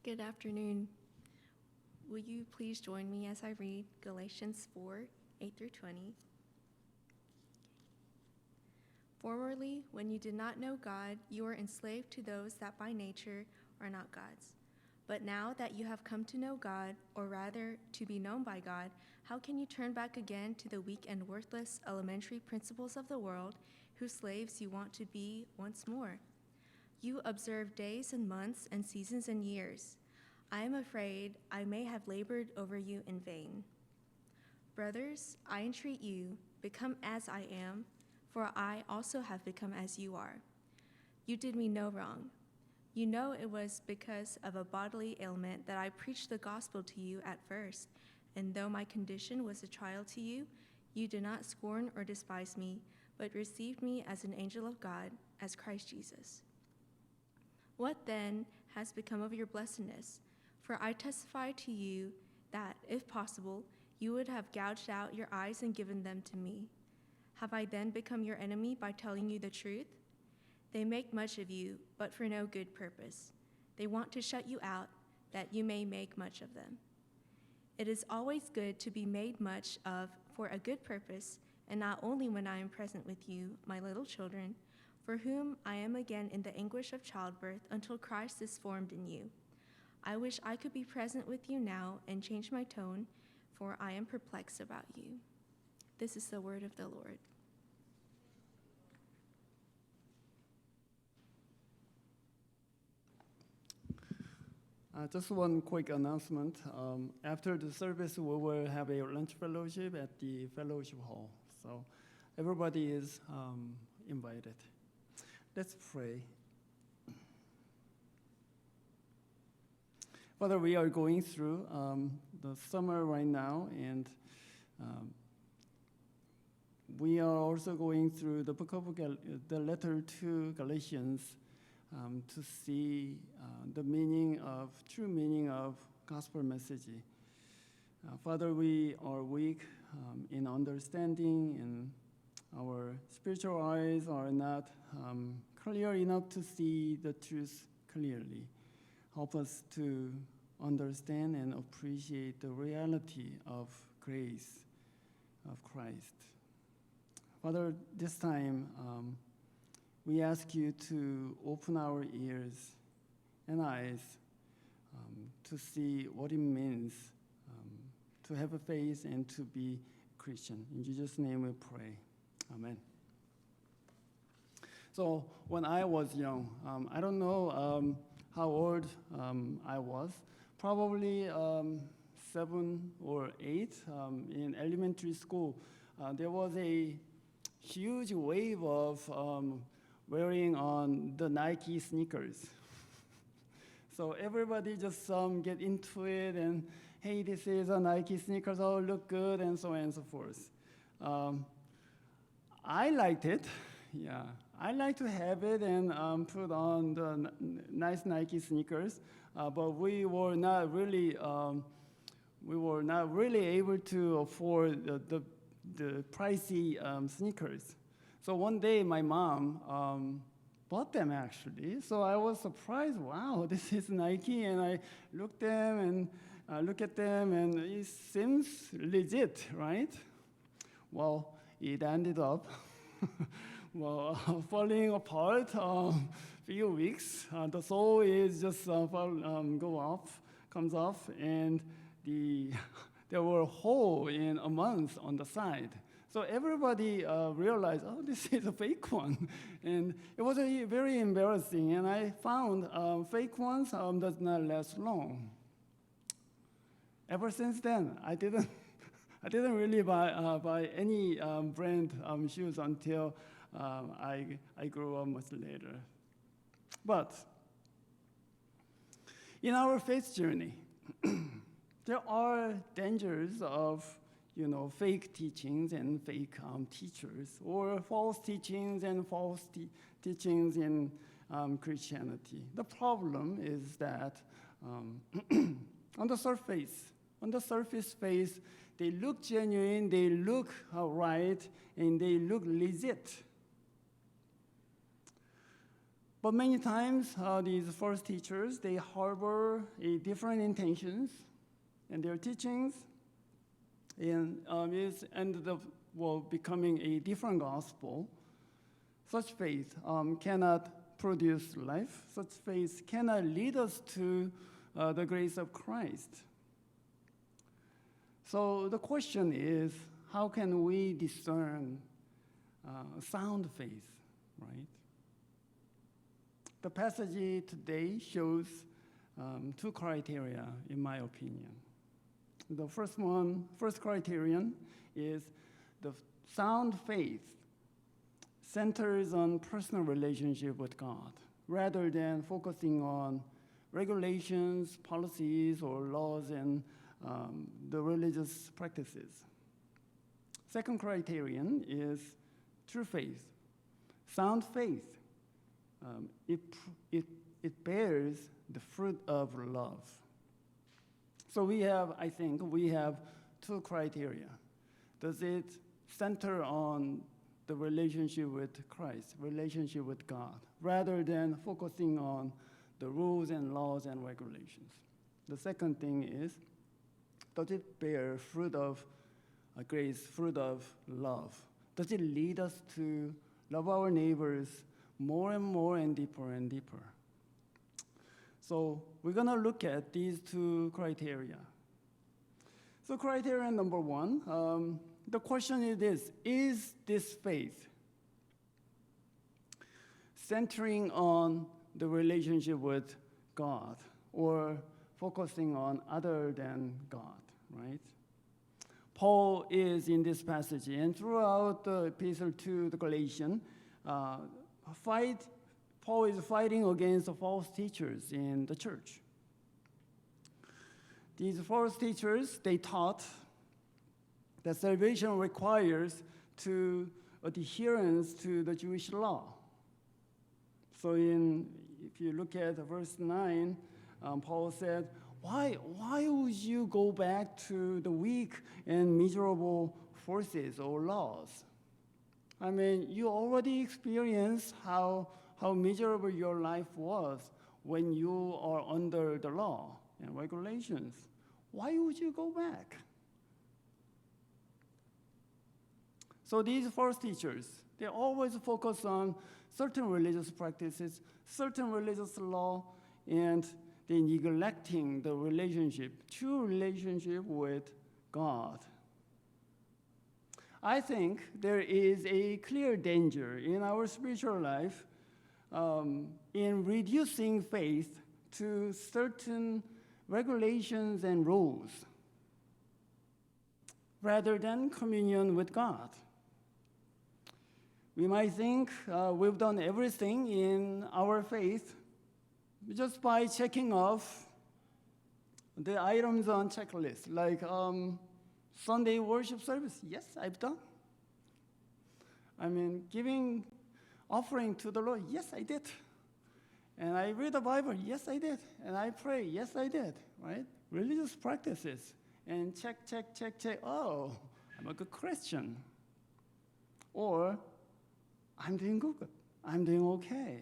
Good afternoon. Will you please join me as I read Galatians 4, 8 through 20? Formerly, when you did not know God, you were enslaved to those that by nature are not God's. But now that you have come to know God, or rather to be known by God, how can you turn back again to the weak and worthless elementary principles of the world, whose slaves you want to be once more? You observe days and months and seasons and years. I am afraid I may have labored over you in vain. Brothers, I entreat you, become as I am, for I also have become as you are. You did me no wrong. You know it was because of a bodily ailment that I preached the gospel to you at first, and though my condition was a trial to you, you did not scorn or despise me, but received me as an angel of God, as Christ Jesus. What then has become of your blessedness? For I testify to you that, if possible, you would have gouged out your eyes and given them to me. Have I then become your enemy by telling you the truth? They make much of you, but for no good purpose. They want to shut you out, that you may make much of them. It is always good to be made much of for a good purpose, and not only when I am present with you, my little children, for whom I am again in the anguish of childbirth until Christ is formed in you. I wish I could be present with you now and change my tone, for I am perplexed about you. This is the word of the Lord. Just one quick announcement. After the service, we will have a lunch fellowship at the fellowship hall. So everybody is invited. Let's pray. Father, we are going through the summer right now, and we are also going through the book of the letter to Galatians to see the true meaning of gospel message. Father, we are weak in understanding, and our spiritual eyes are not clear enough to see the truth clearly. Help us to understand and appreciate the reality of grace of Christ. Father, this time we ask you to open our ears and eyes to see what it means to have a faith and to be Christian. In Jesus' name we pray. Amen. So when I was young, I don't know how old I was, probably 7 or 8 in elementary school. There was a huge wave of wearing on the Nike sneakers. So everybody just get into it and, hey, this is a Nike sneakers, oh, look good, and so on and so forth. I liked it, yeah. I like to have it and put on the nice Nike sneakers, but we were not really able to afford the pricey sneakers. So one day my mom bought them actually. So I was surprised. Wow, this is Nike, and I look at them, and it seems legit, right? Well, it ended up falling apart few weeks. The sole is just comes off, and there were holes in a month on the side. So everybody realized, oh, this is a fake one. And it was very embarrassing. And I found fake ones does not last long. Ever since then, I didn't really buy any brand shoes until I grew up much later. But in our faith journey, there are dangers of fake teachings and fake teachers, or false teachings and false teachings in Christianity. The problem is that on the surface face, they look genuine, they look right, and they look legit. But many times, these false teachers, they harbor different intentions in their teachings, and it's ended up becoming a different gospel. Such faith cannot produce life. Such faith cannot lead us to the grace of Christ. So the question is, how can we discern sound faith, right? The passage today shows two criteria, in my opinion. The first criterion is the sound faith centers on personal relationship with God rather than focusing on regulations, policies, or laws and the religious practices. Second criterion is true faith. Sound faith, it bears the fruit of love. So I think we have two criteria. Does it center on the relationship with Christ, relationship with God, rather than focusing on the rules and laws and regulations? The second thing is, does it bear fruit of grace, fruit of love? Does it lead us to love our neighbors more and more and deeper and deeper? So we're going to look at these two criteria. So criteria number one, the question is this faith centering on the relationship with God or focusing on other than God, right? Paul is in this passage, and throughout the epistle to the Galatians, Paul is fighting against the false teachers in the church. These false teachers, they taught that salvation requires adherence to the Jewish law. So if you look at verse 9, Paul said, why would you go back to the weak and miserable forces or laws? I mean, you already experienced how miserable your life was when you are under the law and regulations. Why would you go back? So these false teachers, they always focus on certain religious practices, certain religious law, and they're neglecting the true relationship with God. I think there is a clear danger in our spiritual life in reducing faith to certain regulations and rules rather than communion with God. We might think we've done everything in our faith just by checking off the items on checklist, like Sunday worship service. Yes, I've done. I mean, giving offering to the Lord. Yes, I did. And I read the Bible. Yes, I did. And I pray. Yes, I did. Right? Religious practices. And check. Oh, I'm a good Christian. Or I'm doing good. I'm doing okay.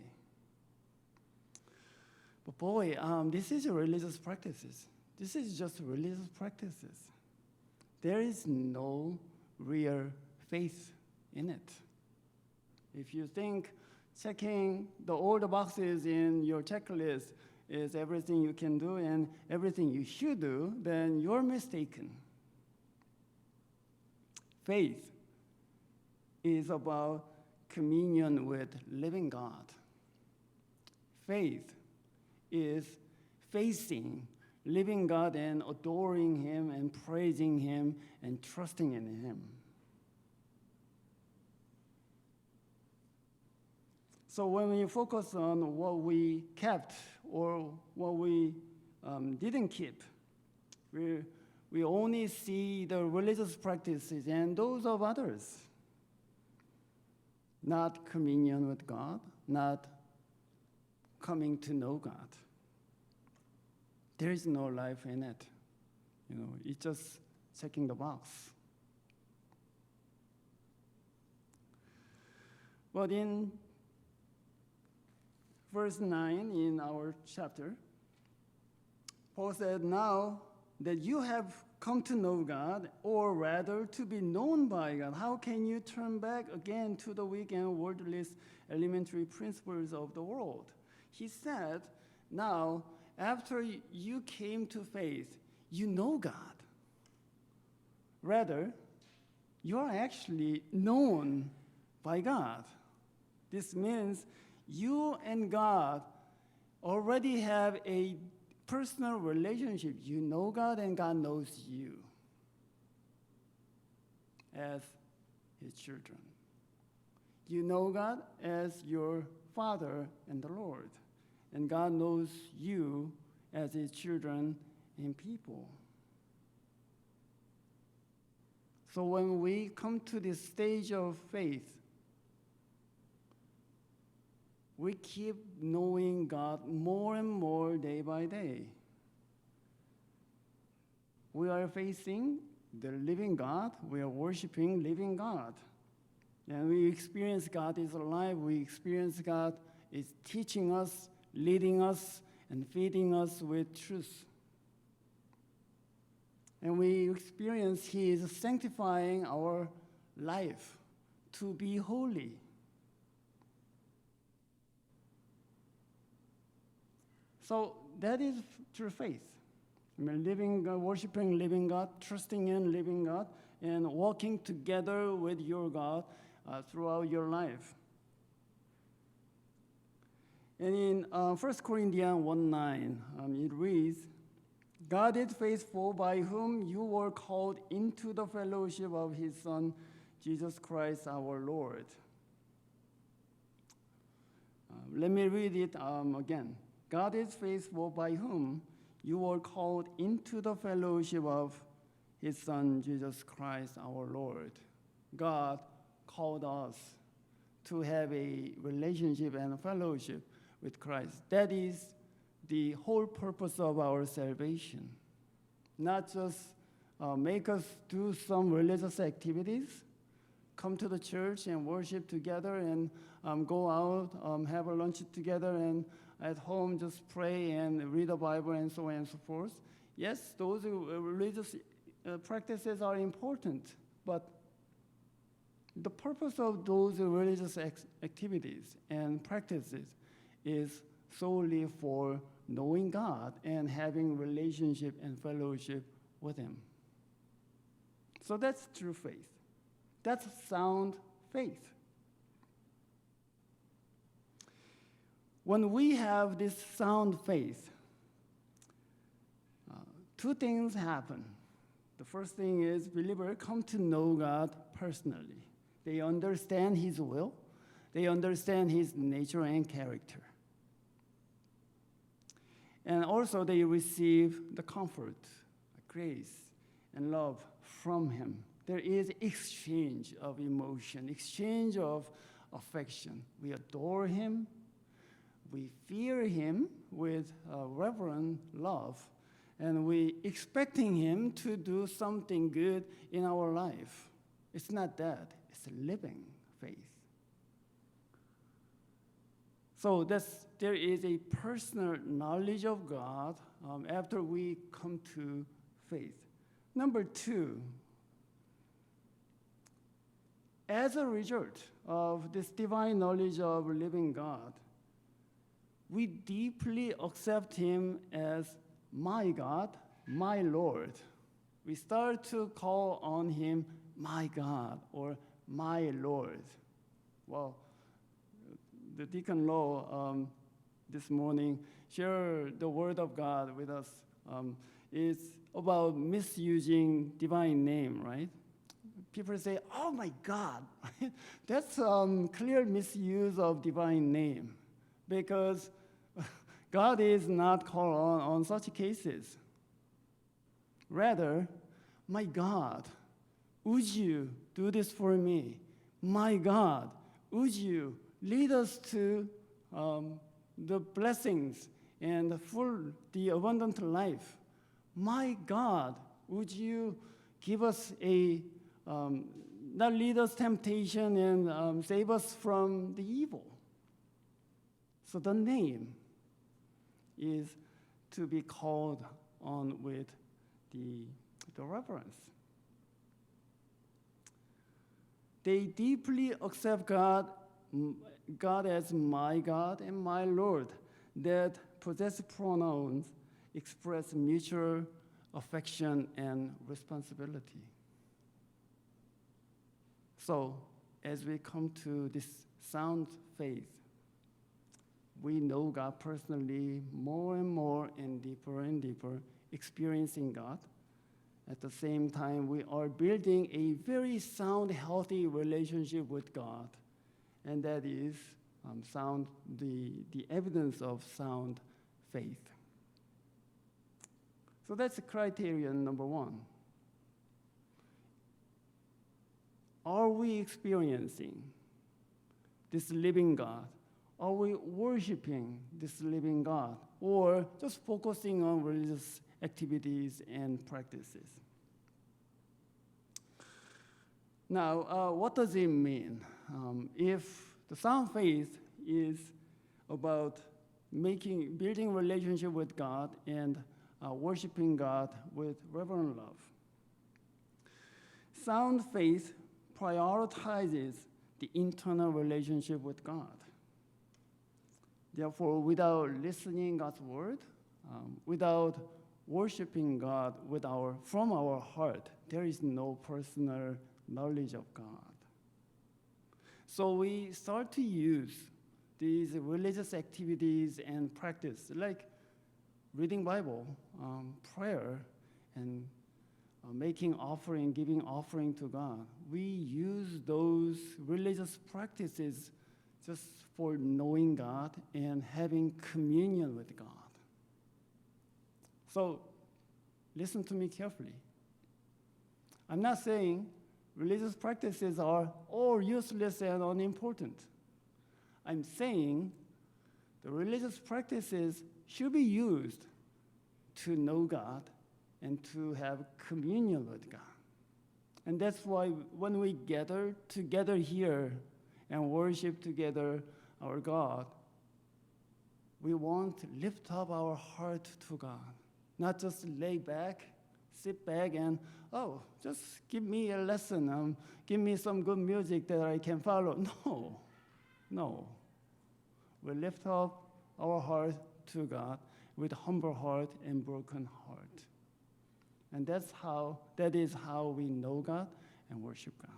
But boy, this is religious practices. This is just religious practices. There is no real faith in it. If you think checking all the boxes in your checklist is everything you can do and everything you should do, then you're mistaken. Faith is about communion with living God. Faith is facing living God and adoring Him and praising Him and trusting in Him. So when we focus on what we kept or what we didn't keep, we only see the religious practices and those of others, not communion with God, not coming to know God. There is no life in it. It's just checking the box. But in verse 9 in our chapter, Paul said, now that you have come to know God, or rather to be known by God, how can you turn back again to the weak and worthless elementary principles of the world? He said, now, after you came to faith, you know God. Rather, you are actually known by God. This means you and God already have a personal relationship. You know God and God knows you as his children. You know God as your Father and the Lord, and God knows you as his children and people. So when we come to this stage of faith, we keep knowing God more and more day by day. We are facing the living God. We are worshiping living God. And we experience God is alive. We experience God is teaching us, leading us, and feeding us with truth. And we experience He is sanctifying our life to be holy. So that is through faith. I mean, living God, worshiping living God, trusting in living God, and walking together with your God throughout your life. And in 1 Corinthians 1:9, it reads, God is faithful, by whom you were called into the fellowship of his Son, Jesus Christ our Lord. Let me read it again. God is faithful, by whom you were called into the fellowship of his Son, Jesus Christ our Lord. God called us to have a relationship and a fellowship with Christ. That is the whole purpose of our salvation. Not just make us do some religious activities, come to the church and worship together, and go out, have a lunch together, and at home just pray and read the Bible and so on and so forth. Yes, those religious practices are important, but the purpose of those religious activities and practices is solely for knowing God and having relationship and fellowship with him. So that's true faith. That's sound faith. When we have this sound faith, two things happen. The first thing is believers come to know God personally. They understand his will. They understand his nature and character. And also they receive the comfort, grace, and love from him. There is exchange of emotion, exchange of affection. We adore him. We fear him with reverent love. And we expecting him to do something good in our life. It's not that. It's a living faith. So there is a personal knowledge of God after we come to faith. Number two, as a result of this divine knowledge of living God, we deeply accept him as my God, my Lord. We start to call on him my God or my Lord. Well, the Deacon Law this morning shared the word of God with us. It's about misusing divine name, right? People say, oh my God. That's clear misuse of divine name because God is not called on such cases. Rather, my God, would you do this for me? My God, would you lead us to the blessings and the abundant life? My God, would you give us not lead us temptation and save us from the evil? So the name is to be called on with the reverence. They deeply accept God as my God and my Lord, that possessive pronouns express mutual affection and responsibility. So, as we come to this sound faith, we know God personally more and more and deeper, experiencing God. At the same time, we are building a very sound, healthy relationship with God, and that is the evidence of sound faith. So that's criterion number one. Are we experiencing this living God? Are we worshiping this living God? Or just focusing on religious activities and practices? Now, what does it mean? If the sound faith is about building relationship with God and worshiping God with reverent love, sound faith prioritizes the internal relationship with God. Therefore, without listening God's word, without worshiping God from our heart, there is no personal knowledge of God. So we start to use these religious activities and practice, like reading Bible, prayer, and making offering, giving offering to God. We use those religious practices just for knowing God and having communion with God. So listen to me carefully. I'm not saying religious practices are all useless and unimportant. I'm saying the religious practices should be used to know God and to have communion with God. And that's why when we gather together here and worship together our God, we want to lift up our heart to God, not just lay back, sit back and, just give me a lesson, give me some good music that I can follow. No. We lift up our heart to God with humble heart and broken heart. And that is how we know God and worship God.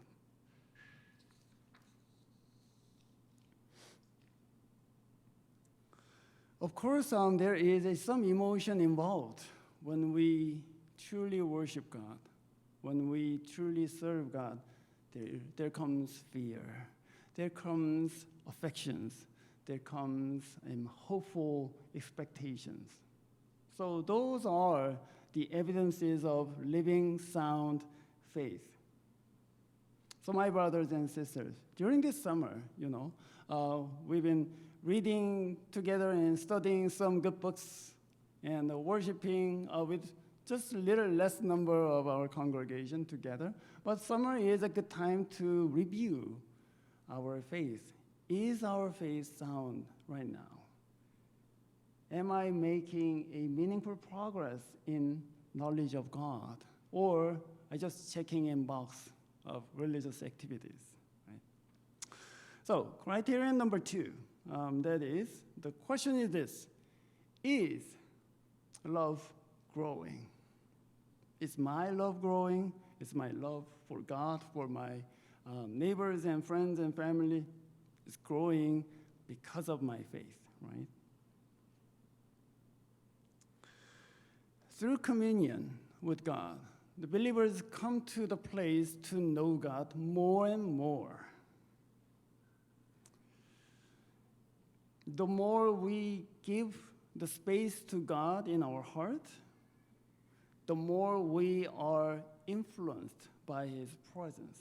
Of course, there is some emotion involved when we truly worship God, when we truly serve God. There comes fear, there comes affections, there comes hopeful expectations. So those are the evidences of living sound faith. So my brothers and sisters, during this summer, we've been reading together and studying some good books and worshiping with just a little less number of our congregation together. But summer is a good time to review our faith. Is our faith sound right now? Am I making a meaningful progress in knowledge of God? Or I just checking in box of religious activities? Right? So criterion number 2, that is, the question is this: is love growing? Is my love growing? Is my love for God, for my neighbors and friends and family, is growing because of my faith, right? Through communion with God, the believers come to the place to know God more and more. The more we give the space to God in our heart, the more we are influenced by His presence.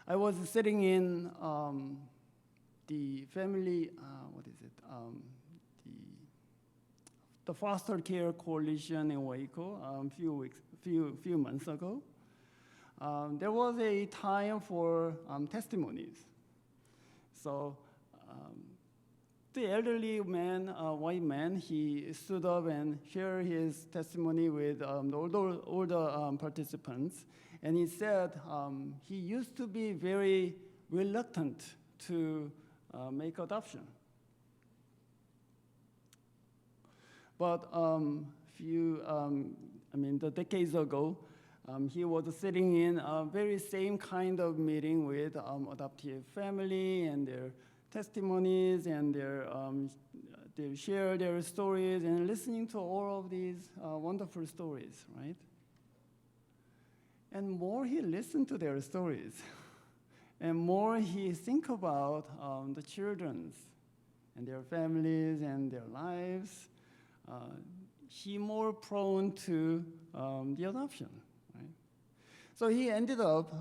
I was sitting in the family, the foster care coalition in Waco few months ago. There was a time for testimonies. So the elderly man, white man, he stood up and shared his testimony with the older participants. And he said he used to be very reluctant to make adoption. But the decades ago, he was sitting in a very same kind of meeting with adoptive family and their testimonies, and they share their stories and listening to all of these wonderful stories, right? And more he listened to their stories, and more he think about the children's and their families and their lives, he more prone to the adoption, right? So he ended up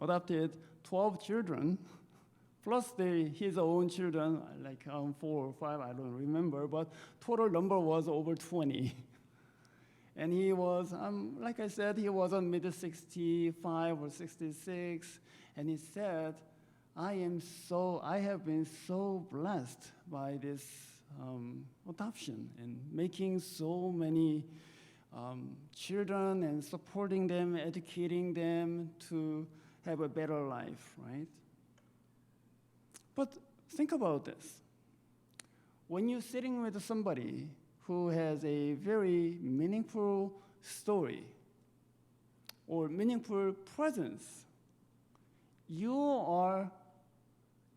adopted 12 children, plus his own children, like 4 or 5, I don't remember, but total number was over 20. And he was, like I said, he was on mid-65 or 66, and he said, I have been so blessed by this adoption and making so many children and supporting them, educating them to have a better life, right? But think about this. When you're sitting with somebody who has a very meaningful story or meaningful presence, you are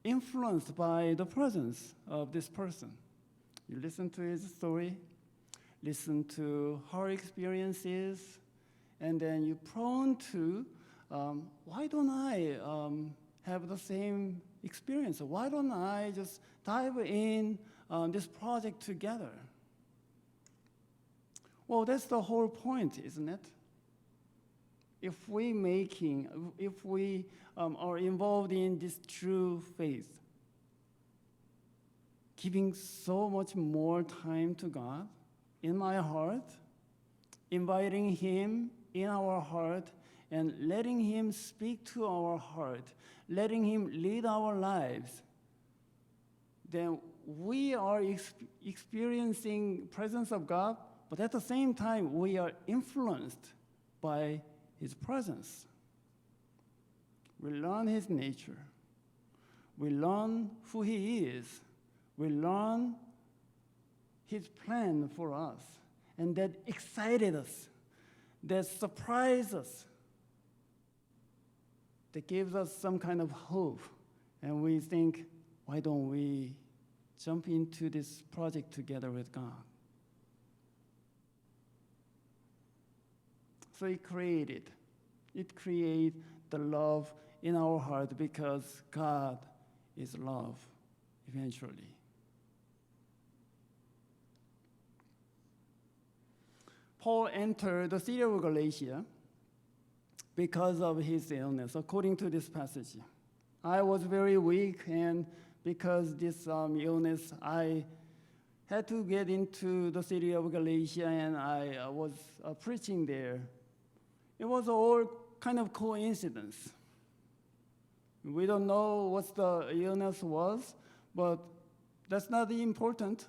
influenced by the presence of this person. You listen to his story, listen to her experiences, and then you're prone to, why don't I have the same experience? Why don't I just dive in this project together? Well, that's the whole point, isn't it? If we are involved in this true faith, giving so much more time to God in my heart, inviting Him in our heart, and letting Him speak to our heart, letting Him lead our lives, then we are experiencing presence of God, but at the same time, we are influenced by His presence. We learn His nature. We learn who He is. We learn His plan for us. And that excited us, that surprised us, that gives us some kind of hope. And we think, why don't we jump into this project together with God? So it creates the love in our heart because God is love eventually. Paul entered the city of Galatia because of his illness, according to this passage. I was very weak, and because this illness, I had to get into the city of Galatia, and I was preaching there. It was all kind of coincidence. We don't know what the illness was, but that's not important.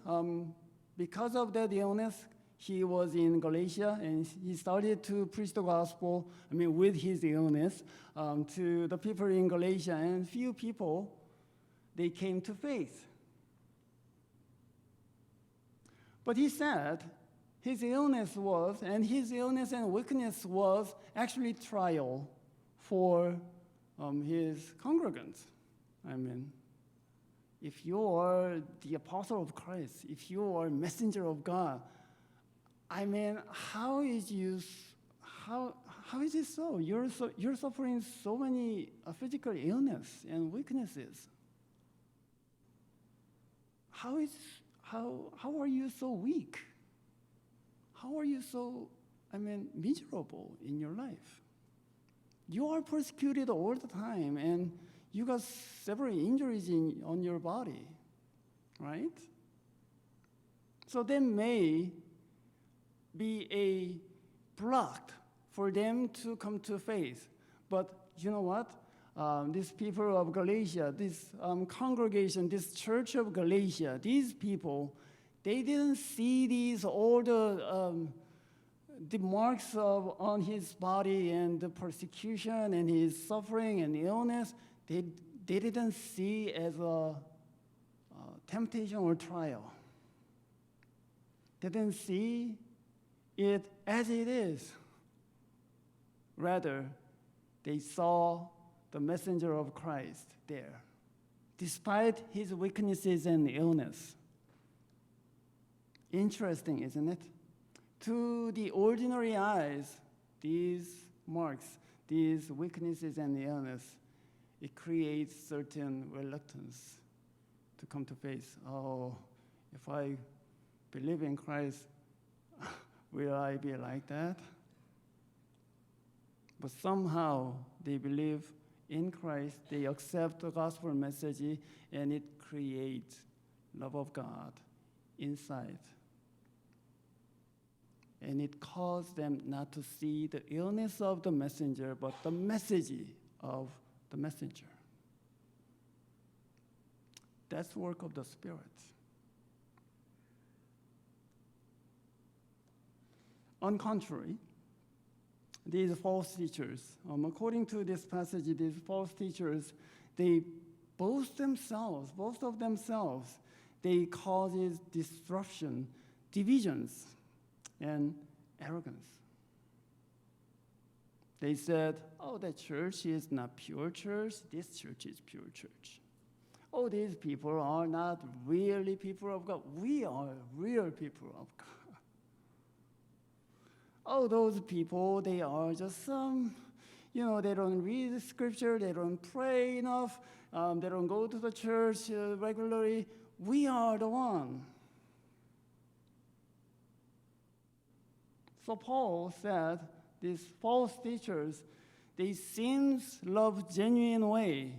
Because of that illness, he was in Galatia, and he started to preach the gospel, with his illness, to the people in Galatia, and few people, they came to faith. But he said his illness and weakness was actually trial for his congregants. If you are the apostle of Christ, if you are a messenger of God, how is it so? You're suffering so many physical illness and weaknesses. How are you so weak? How are you so, miserable in your life? You are persecuted all the time, and you got several injuries on your body, right? So there may be a block for them to come to faith. But you know what? these people of Galatia, this congregation, this church of Galatia, these people, they didn't see these all the marks on his body and the persecution and his suffering and illness. They didn't see as a temptation or trial. They didn't see it as it is. Rather, they saw the messenger of Christ there, despite his weaknesses and illness. Interesting, isn't it? To the ordinary eyes, these marks, these weaknesses and illness, it creates certain reluctance to come to faith. Oh, if I believe in Christ, will I be like that? But somehow they believe in Christ, they accept the gospel message, and it creates love of God inside. And it caused them not to see the illness of the messenger, but the message of the messenger. That's the work of the Spirit. On contrary, these false teachers, according to this passage, these false teachers, they boast of themselves. They cause disruption, divisions, and arrogance. They said, oh, that church is not pure church. This church is pure church. Oh, these people are not really people of God. We are real people of God. Oh, those people, they are just they don't read the scripture, they don't pray enough, they don't go to the church regularly. We are the one. So Paul said, these false teachers, they seem love genuine way,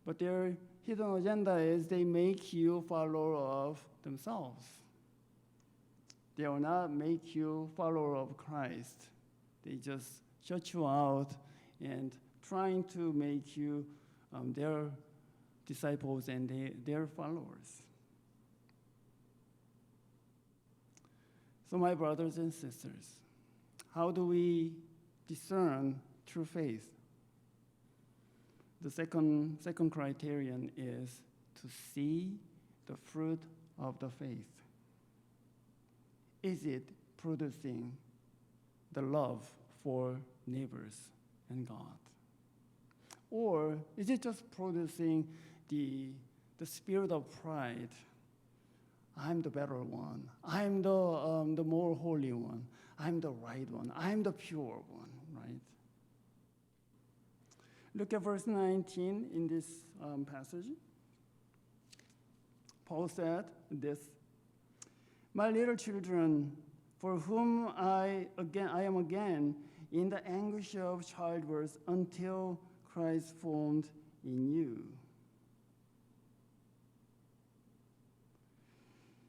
but their hidden agenda is they make you follower of themselves. They will not make you follower of Christ. They just shut you out and trying to make you their disciples and their followers. So my brothers and sisters, how do we discern true faith? The second criterion is to see the fruit of the faith. Is it producing the love for neighbors and God? Or is it just producing the spirit of pride? I'm the better one. I'm the more holy one. I'm the right one. I'm the pure one, right? Look at verse 19 in this passage. Paul said this, my little children, for whom I am again in the anguish of childbirth until Christ formed in you.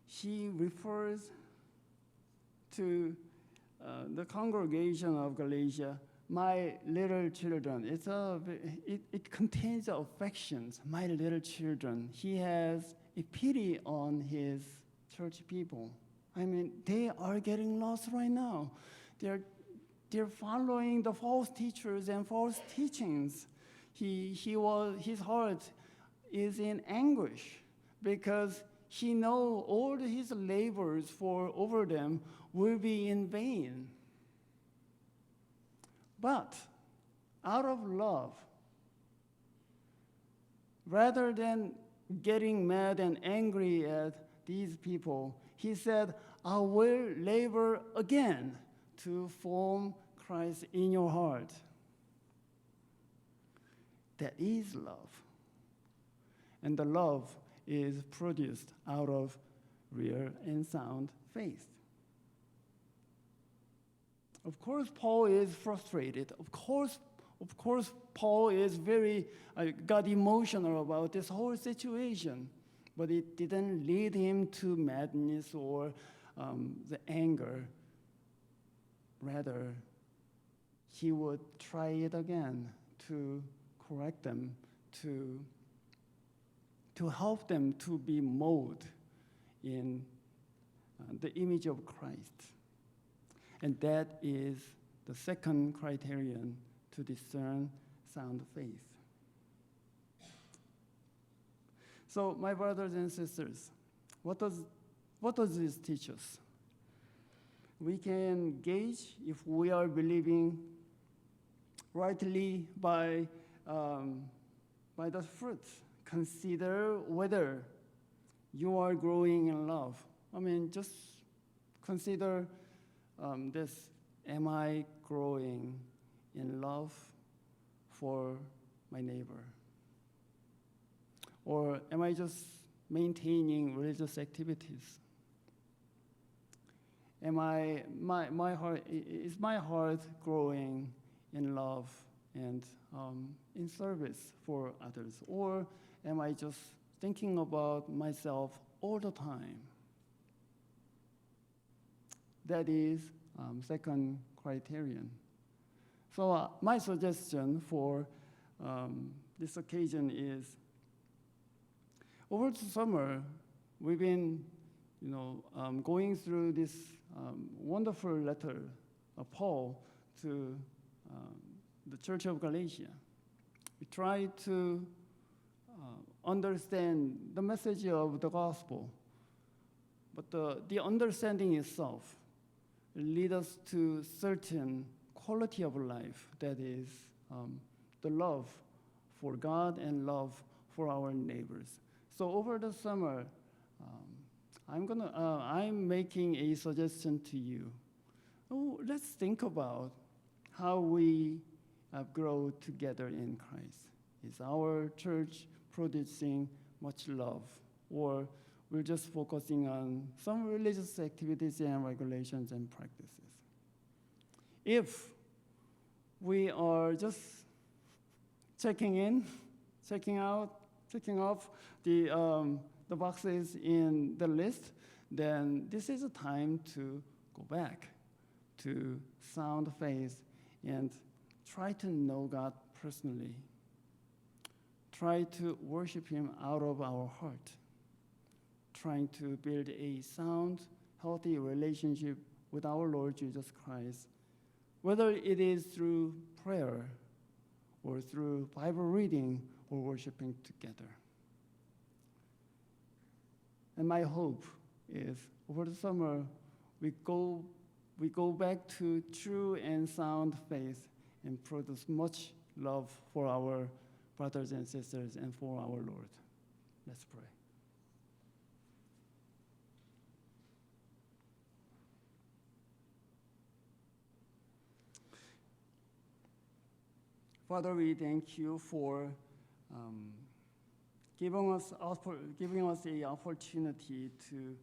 He refers to the congregation of Galatia, my little children. It contains affections, my little children. He has a pity on his church people. I mean, they are getting lost right now. They're following the false teachers and false teachings. His heart is in anguish because he knows all his labors over them will be in vain. But out of love, rather than getting mad and angry at these people, he said, I will labor again to form Christ in your heart. That is love. And the love is produced out of real and sound faith. Of course, Paul is frustrated. Of course, Paul is got emotional about this whole situation. But it didn't lead him to madness or the anger. Rather, he would try it again to correct them, to help them to be molded in the image of Christ. And that is the second criterion to discern sound faith. So, my brothers and sisters, what does this teach us? We can gauge if we are believing rightly by the fruits. Consider whether you are growing in love. I mean, just consider this. Am I growing in love for my neighbor? Or am I just maintaining religious activities? Is my heart growing in love and in service for others? Or am I just thinking about myself all the time? That is second criterion. So my suggestion for this occasion is, over the summer, we've been going through this wonderful letter of Paul to the Church of Galatia. We try to understand the message of the gospel, but the understanding itself leads us to certain quality of life, that is the love for God and love for our neighbors. So over the summer, I'm making a suggestion to you. Let's think about how we grow together in Christ. Is our church producing much love, or we're just focusing on some religious activities and regulations and practices? If we are just checking in, checking out, checking off the boxes in the list, then this is a time to go back to sound faith and try to know God personally. Try to worship Him out of our heart. Trying to build a sound, healthy relationship with our Lord Jesus Christ, whether it is through prayer or through Bible reading or worshiping together. And my hope is, over the summer, we go back to true and sound faith and produce much love for our brothers and sisters and for our Lord. Let's pray. Father, we thank you for giving us the opportunity to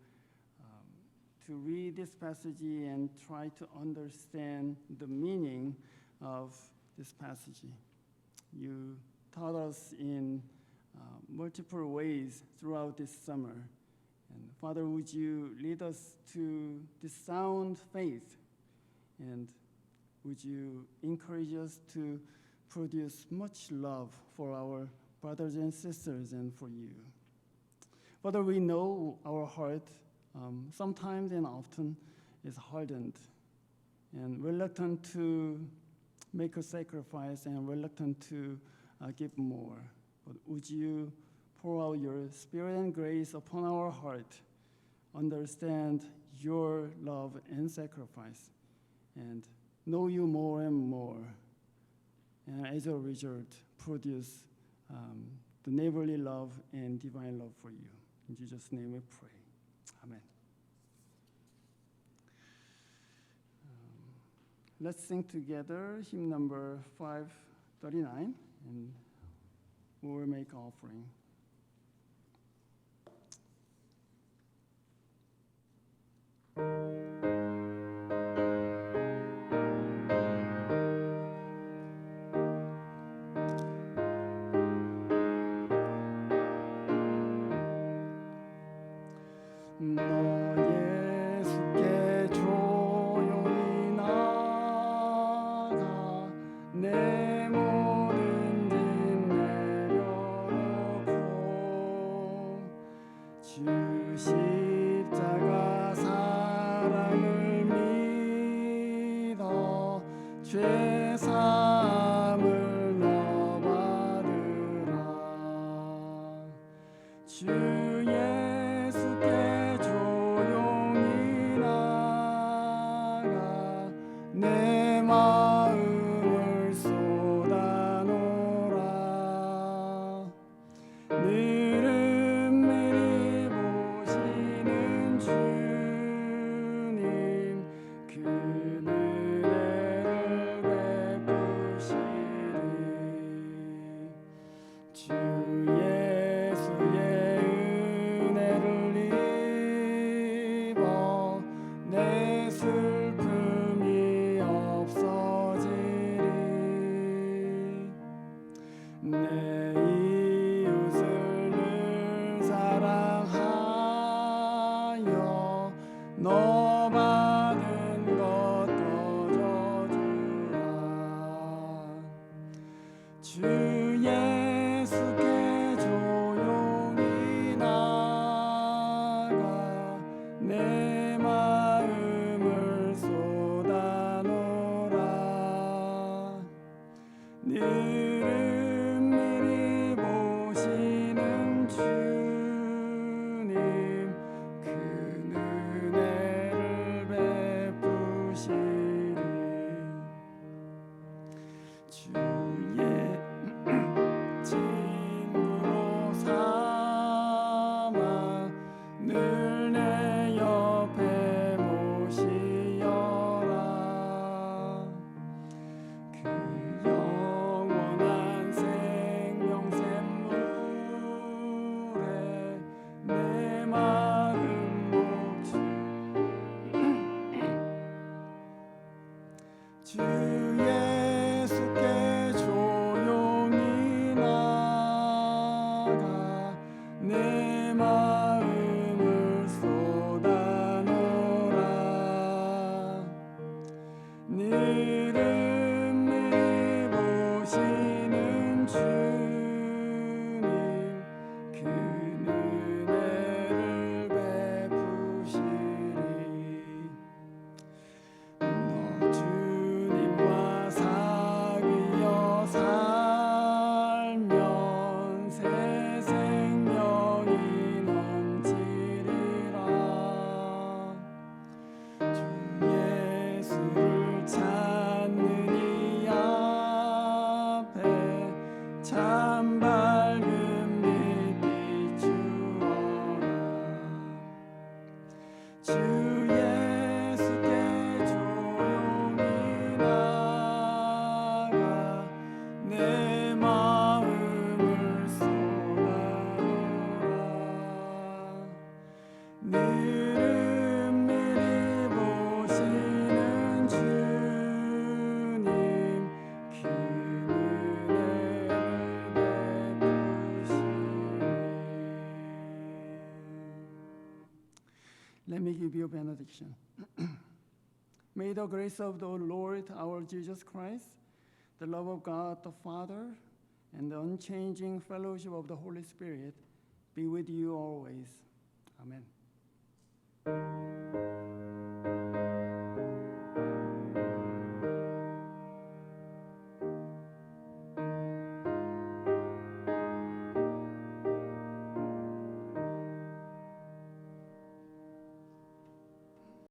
read this passage and try to understand the meaning of this passage. You taught us in multiple ways throughout this summer. And Father, would you lead us to this sound faith? And would you encourage us to produce much love for our brothers and sisters and for you? Father, we know our heart sometimes and often is hardened and reluctant to make a sacrifice and reluctant to give more. But would you pour out your spirit and grace upon our heart, understand your love and sacrifice, and know you more and more, and as a result, produce the neighborly love and divine love for you. In Jesus' name we pray. Amen. Let's sing together hymn number 539, and we will make offering. 내 모든 짐 주 십자가 사랑을 믿어 죄 사함을 너 받으라. 주 예수께 조용히 나가 내 마음을 쏟아놓으라. 늘은 미리 보시는 주님 그 은혜를 베푸시리. 주 예수의 은혜를 입어 내 슬픔이 없어지리. 내 이웃을 늘 사랑하여 너 받은 것 거저주라. 주 예수께 조용히 나가 내 마음을 쏟아놓으라. 늘은 미리 보시는 주님 그 은혜를 베푸시리. 주의 친구로 삼아 늘 내 옆에 모시어라. 그 영원한 생명 샘물에 내 마음 목주. 주 예수께 조용히 나가 내 마음을 쏟아놓으라. 늘은 미리 보시는 주님 그 은혜를 베푸시리. 너 주님과 사귀어 살면 새 생명이 넘치리라. 주 예수를 찾는 이 앞에 참 밝은 빛 비추어라. 주 예수께 조용히 나가 내 마음을 쏟아놓으라. 늘은 미리 보시는 주님 그 은혜를 베푸시리. Let me give you a benediction. May the grace of the Lord our Jesus Christ, the love of God the Father, and the unchanging fellowship of the Holy Spirit be with you always. Amen.